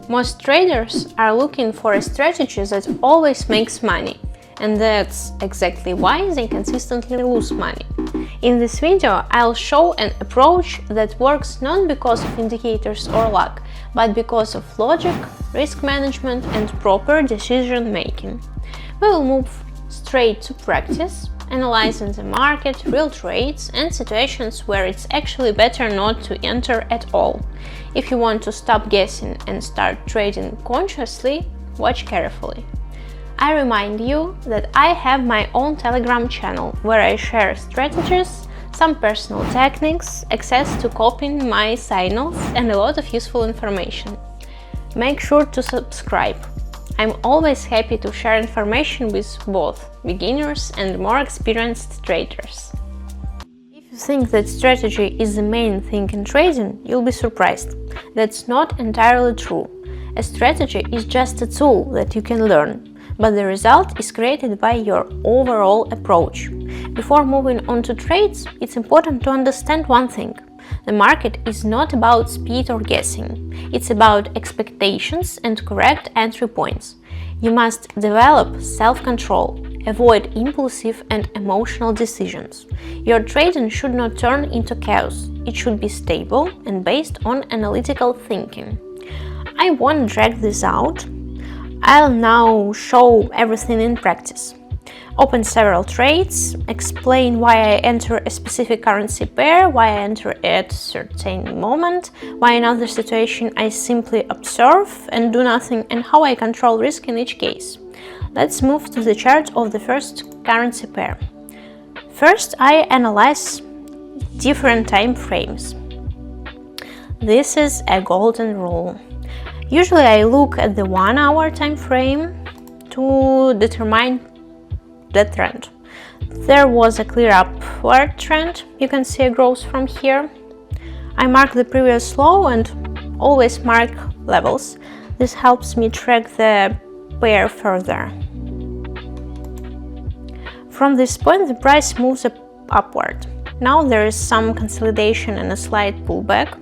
Most traders are looking for a strategy that always makes money, and that's exactly why they consistently lose money. In this video, I'll show an approach that works not because of indicators or luck, but because of logic, risk management, and proper decision making. We will move straight to practice, analyzing the market, real trades, and situations where it's actually better not to enter at all. If you want to stop guessing and start trading consciously, watch carefully. I remind you that I have my own Telegram channel where I share strategies, some personal techniques, access to copying my signals, and a lot of useful information. Make sure to subscribe. I'm always happy to share information with both beginners and more experienced traders. If you think that strategy is the main thing in trading, you'll be surprised. That's not entirely true. A strategy is just a tool that you can learn, but the result is created by your overall approach. Before moving on to trades, it's important to understand one thing. The market is not about speed or guessing. It's about expectations and correct entry points. You must develop self-control, avoid impulsive and emotional decisions. Your trading should not turn into chaos. It should be stable and based on analytical thinking. I won't drag this out. I'll now show everything in practice. Open several trades, explain why I enter a specific currency pair, why I enter at a certain moment, why in other situation I simply observe and do nothing, and how I control risk in each case. Let's move to the chart of the first currency pair. First, I analyze different time frames. This is a golden rule. Usually I look at the 1 hour time frame to determine the trend. There was a clear upward trend. You can see a growth from here. I mark the previous low and always mark levels. This helps me track the pair further. From this point, the price moves upward. Now there is some consolidation and a slight pullback.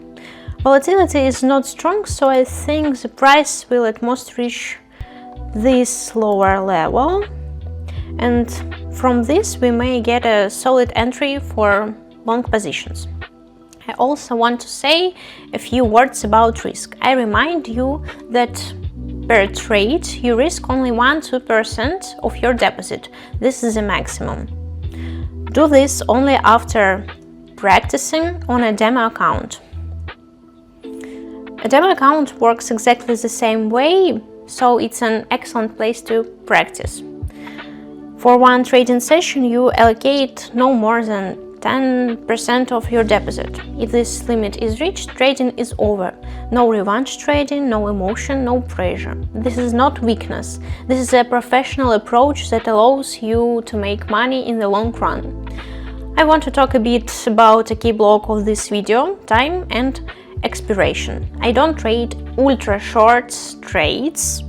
Volatility is not strong, so I think the price will at most reach this lower level. And from this we may get a solid entry for long positions. I also want to say a few words about risk. I remind you that per trade you risk only 1–2% of your deposit. This is the maximum. Do this only after practicing on a demo account. A demo account works exactly the same way, so it's an excellent place to practice. For one trading session, you allocate no more than 10% of your deposit. If this limit is reached, trading is over. No revenge trading, no emotion, no pressure. This is not weakness. This is a professional approach that allows you to make money in the long run. I want to talk a bit about a key block of this video, time and expiration. I don't trade ultra short trades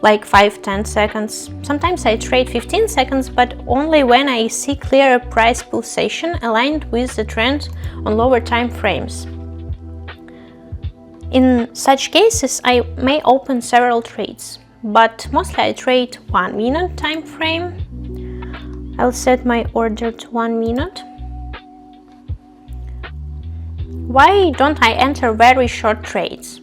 like 5–10 seconds. Sometimes I trade 15 seconds, but only when I see clear price pulsation aligned with the trend on lower time frames. In such cases, I may open several trades, but mostly I trade 1 minute time frame. I'll set my order to 1 minute. Why don't I enter very short trades?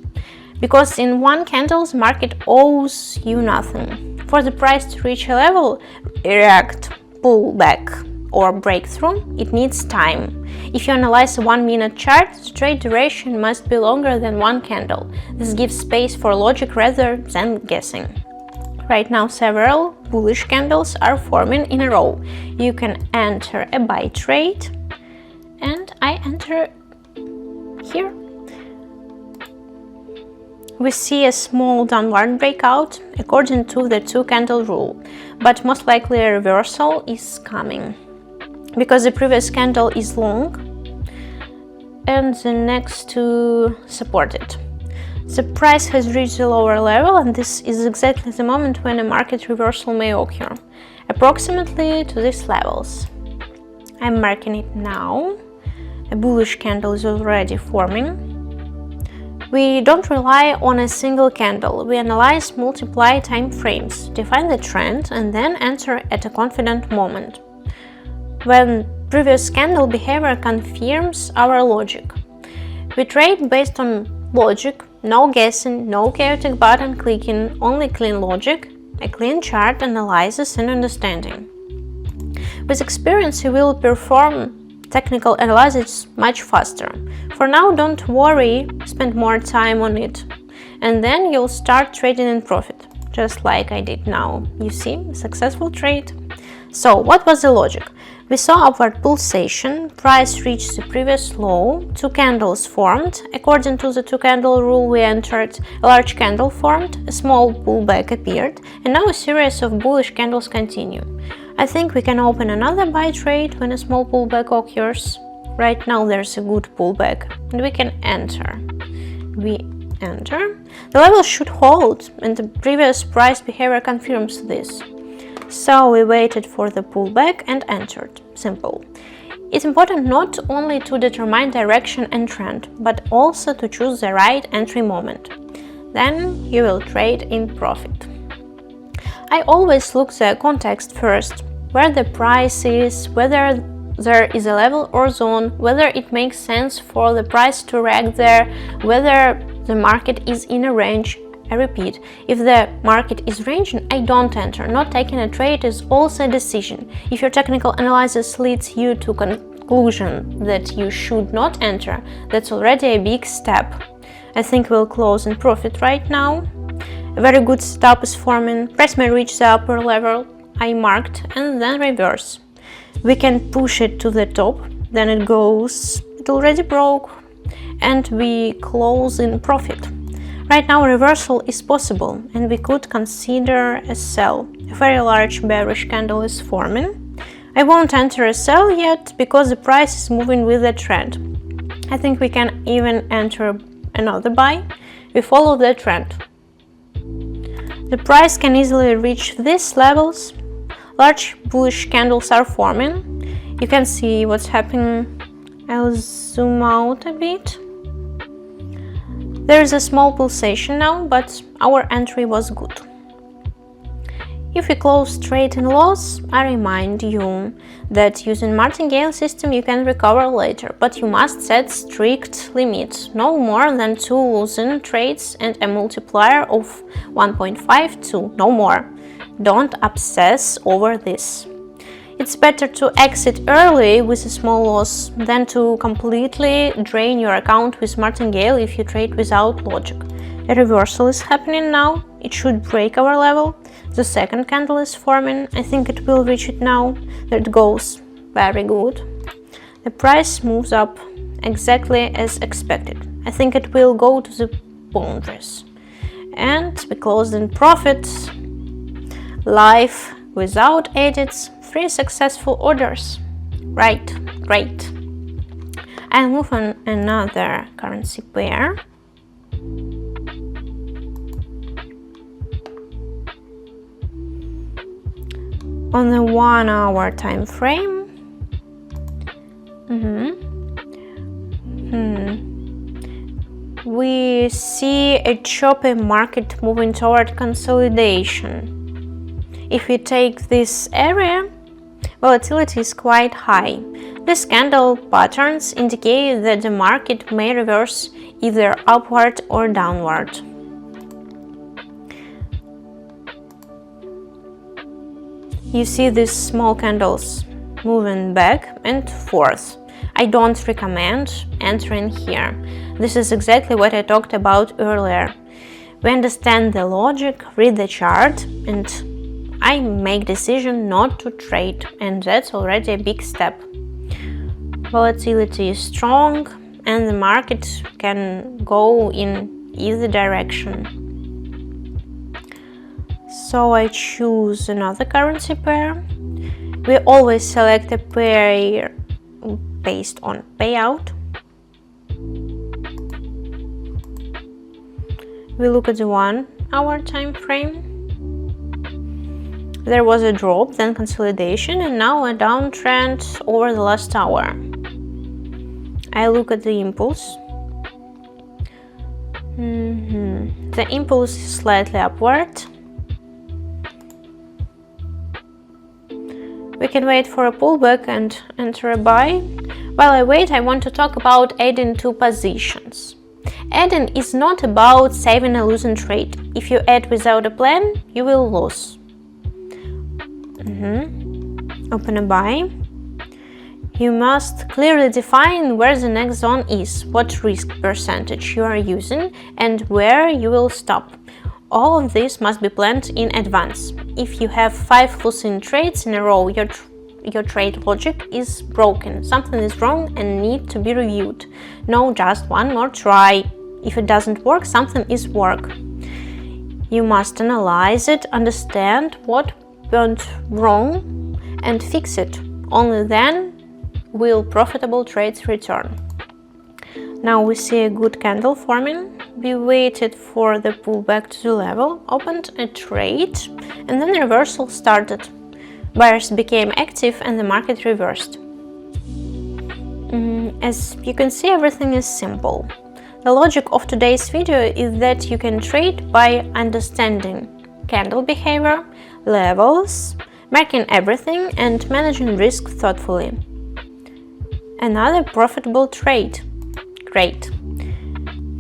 Because in one candle, the market owes you nothing. For the price to reach a level, react, pull back, or breakthrough, it needs time. If you analyze a 1 minute chart, the trade duration must be longer than one candle. This gives space for logic rather than guessing. Right now, several bullish candles are forming in a row. You can enter a buy trade, and I enter here. We see a small downward breakout according to the 2-candle rule, but most likely a reversal is coming because the previous candle is long and the next two support it. The price has reached the lower level, and this is exactly the moment when a market reversal may occur, approximately to these levels. I'm marking it now. A bullish candle is already forming. We don't rely on a single candle. We analyze multiply time frames, define the trend, and then enter at a confident moment, when previous candle behavior confirms our logic. We trade based on logic, no guessing, no chaotic button clicking, only clean logic, a clean chart analysis and understanding. With experience, you will perform technical analysis much faster. For now, don't worry, spend more time on it. And then you'll start trading in profit, just like I did now. You see, successful trade. So, what was the logic? We saw upward pulsation, price reached the previous low, two candles formed. According to the two-candle rule we entered, a large candle formed, a small pullback appeared, and now a series of bullish candles continue. I think we can open another buy trade when a small pullback occurs. Right now there's a good pullback, and we can enter. We enter. The level should hold, and the previous price behavior confirms this. So we waited for the pullback and entered. Simple. It's important not only to determine direction and trend, but also to choose the right entry moment. Then you will trade in profit. I always look the context first, where the price is, whether there is a level or zone, whether it makes sense for the price to rank there, whether the market is in a range. I repeat, if the market is ranging, I don't enter. Not taking a trade is also a decision. If your technical analysis leads you to conclusion that you should not enter, that's already a big step. I think we'll close in profit right now. A very good stop is forming. Price may reach the upper level I marked and then reverse. We can push it to the top, then it already broke, and we close in profit. Right now reversal is possible and we could consider a sell. A very large bearish candle is forming. I won't enter a sell yet because the price is moving with the trend. I think we can even enter another buy. We follow the trend. The price can easily reach these levels. Large bullish candles are forming. You can see what's happening. I'll zoom out a bit. There is a small pulsation now, but our entry was good. If we close trade in loss, I remind you that using martingale system you can recover later, but you must set strict limits, no more than 2 losing trades and a multiplier of 1.52, no more. Don't obsess over this. It's better to exit early with a small loss than to completely drain your account with martingale if you trade without logic. A reversal is happening now. It should break our level. The second candle is forming. I think it will reach it now. There it goes. Very good. The price moves up exactly as expected. I think it will go to the boundaries. And we closed in profit. Live without edits. 3 successful orders. Right, great. I'll move on another currency pair. On the 1 hour time frame. We see a choppy market moving toward consolidation. If we take this area, volatility is quite high. These candle patterns indicate that the market may reverse either upward or downward. You see these small candles moving back and forth. I don't recommend entering here. This is exactly what I talked about earlier. We understand the logic, read the chart, and I make decision not to trade, and that's already a big step. Volatility is strong and the market can go in either direction. So I choose another currency pair. We always select a pair based on payout. We look at the 1 hour time frame. There was a drop, then consolidation, and now a downtrend over the last hour. I look at the impulse. The impulse is slightly upward. We can wait for a pullback and enter a buy. While I wait, I want to talk about adding two positions. Adding is not about saving a losing trade. If you add without a plan, you will lose. Open a buy. You must clearly define where the next zone is, what risk percentage you are using, and where you will stop. All of this must be planned in advance. If you have 5 losing trades in a row, your trade logic is broken. Something is wrong and need to be reviewed. No, just one more try. If it doesn't work, something is wrong. You must analyze it, understand what went wrong, and fix it. Only then will profitable trades return. Now we see a good candle forming. We waited for the pullback to the level, opened a trade, and then reversal started. Buyers became active and the market reversed. As you can see, everything is simple. The logic of today's video is that you can trade by understanding candle behavior, levels, marking everything, and managing risk thoughtfully. Another profitable trade. Great.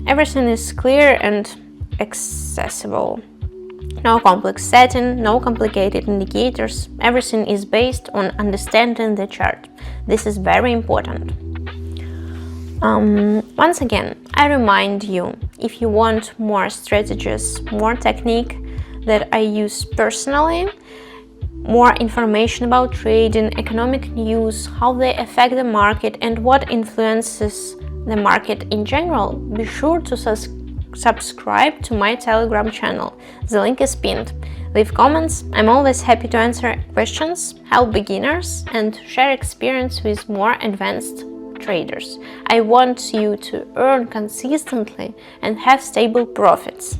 Everything is clear and accessible. No complex setting, no complicated indicators. Everything is based on understanding the chart. This is very important. Once again, I remind you, if you want more strategies, more technique that I use personally, more information about trading, economic news, how they affect the market, and what influences the market in general, be sure to subscribe to my Telegram channel. The link is pinned. Leave comments. I'm always happy to answer questions, help beginners, and share experience with more advanced traders. I want you to earn consistently and have stable profits.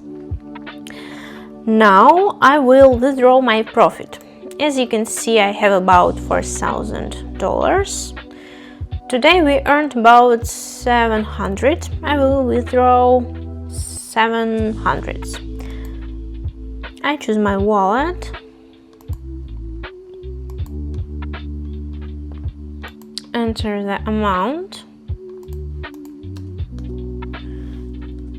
Now I will withdraw my profit. As you can see, I have about $4,000. Today we earned about 700. I will withdraw 700. I choose my wallet. Enter the amount.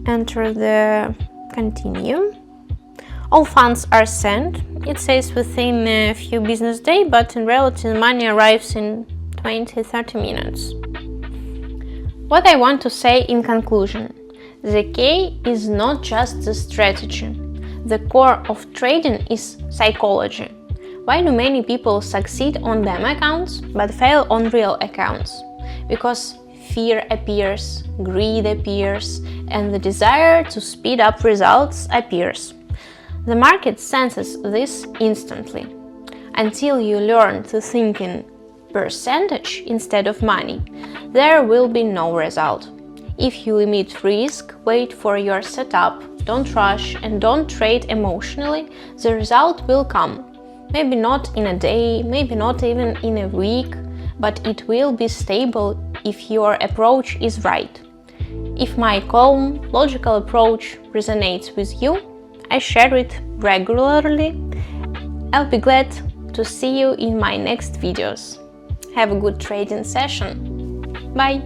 Enter the continue. All funds are sent. It says within a few business days, but in reality the money arrives in 20-30 minutes. What I want to say in conclusion, the key is not just the strategy. The core of trading is psychology. Why do many people succeed on demo accounts but fail on real accounts? Because fear appears, greed appears, and the desire to speed up results appears. The market senses this instantly. Until you learn to think in percentage instead of money, there will be no result. If you limit risk, wait for your setup, don't rush, and don't trade emotionally, the result will come. Maybe not in a day, maybe not even in a week, but it will be stable if your approach is right. If my calm, logical approach resonates with you, I share it regularly. I'll be glad to see you in my next videos. Have a good trading session. Bye!